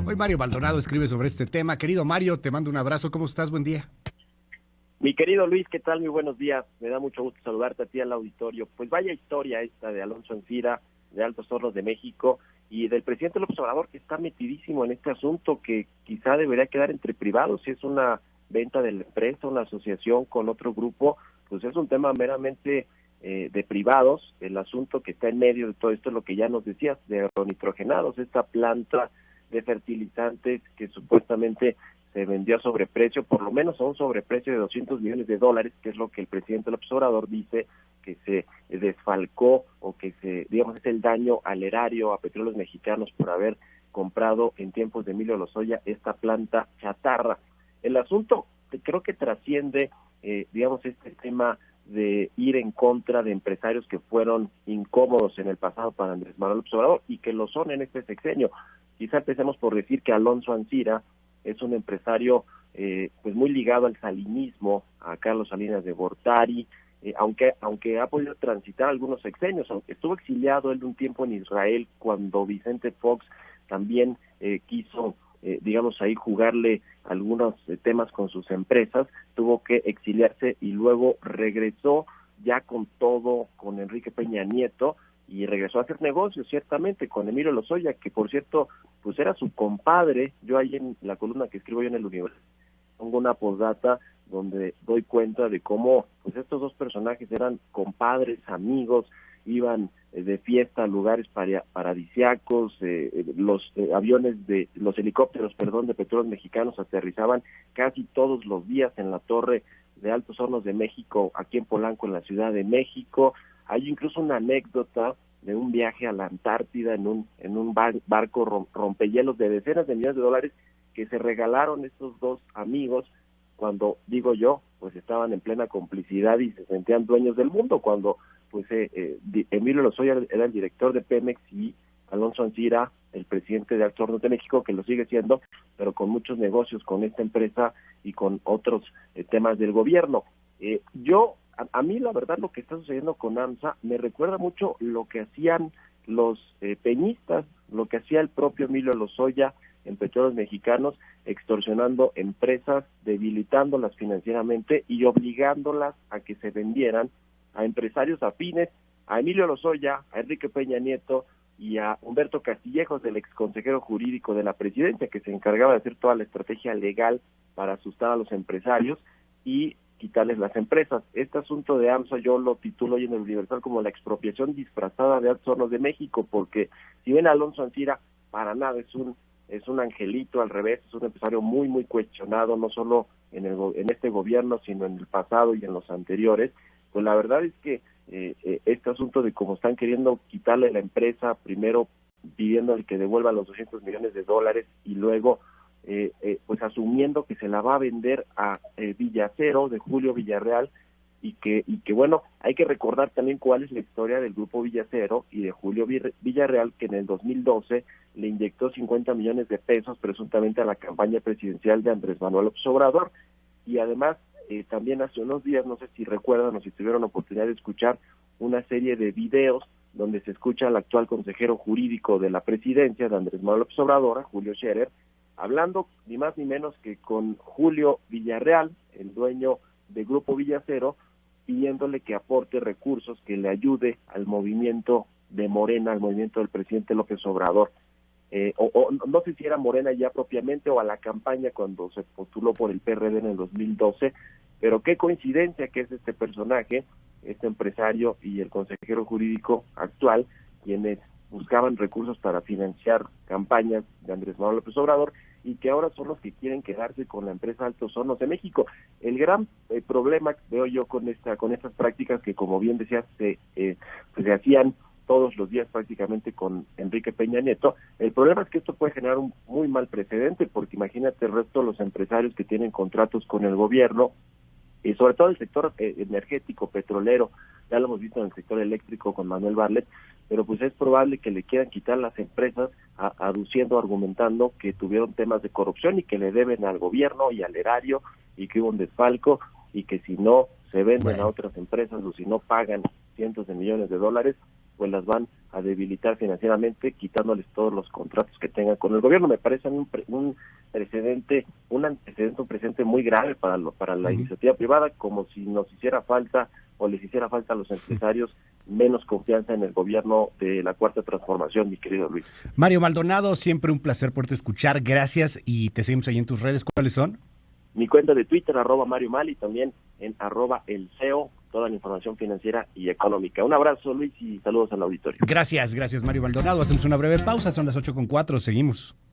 Hoy Mario Maldonado escribe sobre este tema. Querido Mario, te mando un abrazo. ¿Cómo estás? Buen día. Mi querido Luis, ¿qué tal? Muy buenos días. Me da mucho gusto saludarte a ti al auditorio. Pues vaya historia esta de Alonso Ancira, de Altos Hornos de México, y del presidente López Obrador, que está metidísimo en este asunto que quizá debería quedar entre privados. Si es una venta de la empresa, una asociación con otro grupo, pues es un tema meramente de privados. El asunto que está en medio de todo esto es lo que ya nos decías, de agronitrogenados, esta planta de fertilizantes que supuestamente se vendió a sobreprecio, por lo menos a un sobreprecio de $200 millones, que es lo que el presidente López Obrador dice que se desfalcó o que digamos, es el daño al erario, a Petróleos Mexicanos por haber comprado en tiempos de Emilio Lozoya esta planta chatarra. El asunto creo que trasciende, digamos, este tema de ir en contra de empresarios que fueron incómodos en el pasado para Andrés Manuel López Obrador y que lo son en este sexenio. Quizá empecemos por decir que Alonso Ancira es un empresario pues muy ligado al salinismo, a Carlos Salinas de Gortari, aunque ha podido transitar algunos sexenios, aunque estuvo exiliado él un tiempo en Israel cuando Vicente Fox también quiso, digamos, ahí jugarle algunos temas con sus empresas, tuvo que exiliarse y luego regresó ya con todo, con Enrique Peña Nieto, y regresó a hacer negocios, ciertamente, con Emilio Lozoya, que por cierto, pues era su compadre. Yo ahí en la columna que escribo yo en el Universal pongo una postdata donde doy cuenta de cómo pues estos dos personajes eran compadres, amigos, iban de fiesta a lugares paradisiacos, los helicópteros, de Petróleos Mexicanos aterrizaban casi todos los días en la torre de Altos Hornos de México, aquí en Polanco, en la Ciudad de México. Hay incluso una anécdota de un viaje a la Antártida en un barco rompehielos de decenas de millones de dólares que se regalaron estos dos amigos cuando, digo yo, pues estaban en plena complicidad y se sentían dueños del mundo, cuando pues Emilio Lozoya era el director de Pemex y Alonso Ancira, el presidente de Altos Hornos de México, que lo sigue siendo, pero con muchos negocios con esta empresa y con otros temas del gobierno. A mí la verdad lo que está sucediendo con AMSA me recuerda mucho lo que hacían los peñistas, lo que hacía el propio Emilio Lozoya en Petróleos Mexicanos, extorsionando empresas, debilitándolas financieramente y obligándolas a que se vendieran a empresarios afines, a Emilio Lozoya, a Enrique Peña Nieto y a Humberto Castillejos, el exconsejero jurídico de la presidencia, que se encargaba de hacer toda la estrategia legal para asustar a los empresarios y quitarles las empresas. Este asunto de AMSA yo lo titulo hoy en el Universal como la expropiación disfrazada de Altos Hornos de México, porque si bien Alonso Ancira para nada es un angelito, al revés, es un empresario muy, muy cuestionado, no solo en este gobierno, sino en el pasado y en los anteriores, pues la verdad es que este asunto de cómo están queriendo quitarle la empresa, primero pidiéndole que devuelva los $200 millones y luego pues asumiendo que se la va a vender a Villacero, de Julio Villarreal, y que bueno, hay que recordar también cuál es la historia del grupo Villacero y de Julio Villarreal, que en el 2012 le inyectó 50 millones de pesos presuntamente a la campaña presidencial de Andrés Manuel López Obrador, y además también hace unos días, no sé si recuerdan o si tuvieron la oportunidad de escuchar una serie de videos donde se escucha al actual consejero jurídico de la presidencia de Andrés Manuel López Obrador, Julio Scherer, hablando ni más ni menos que con Julio Villarreal, el dueño del Grupo Villacero, pidiéndole que aporte recursos, que le ayude al movimiento de Morena, al movimiento del presidente López Obrador. No sé si era Morena ya propiamente o a la campaña cuando se postuló por el PRD en el 2012, pero qué coincidencia que es este personaje, este empresario y el consejero jurídico actual, quienes buscaban recursos para financiar campañas de Andrés Manuel López Obrador y que ahora son los que quieren quedarse con la empresa Altos Hornos de México. El gran problema que veo yo con estas prácticas que, como bien decías, se hacían todos los días prácticamente con Enrique Peña Nieto, el problema es que esto puede generar un muy mal precedente, porque imagínate el resto de los empresarios que tienen contratos con el gobierno, y sobre todo el sector energético, petrolero, ya lo hemos visto en el sector eléctrico con Manuel Bartlett, pero pues es probable que le quieran quitar las empresas argumentando que tuvieron temas de corrupción y que le deben al gobierno y al erario y que hubo un desfalco y que si no se venden a otras empresas o si no pagan cientos de millones de dólares, pues las van a debilitar financieramente, quitándoles todos los contratos que tengan con el gobierno. Me parece a mí un precedente muy grave para la iniciativa privada, como si nos hiciera falta o les hiciera falta a los empresarios menos confianza en el gobierno de la Cuarta Transformación, mi querido Luis. Mario Maldonado, siempre un placer poderte escuchar, gracias, y te seguimos ahí en tus redes. ¿Cuáles son? Mi cuenta de Twitter, @Mario Mal, y también en @el CEO, toda la información financiera y económica. Un abrazo, Luis, y saludos al auditorio. Gracias, Mario Maldonado. Hacemos una breve pausa, son las 8:04, seguimos.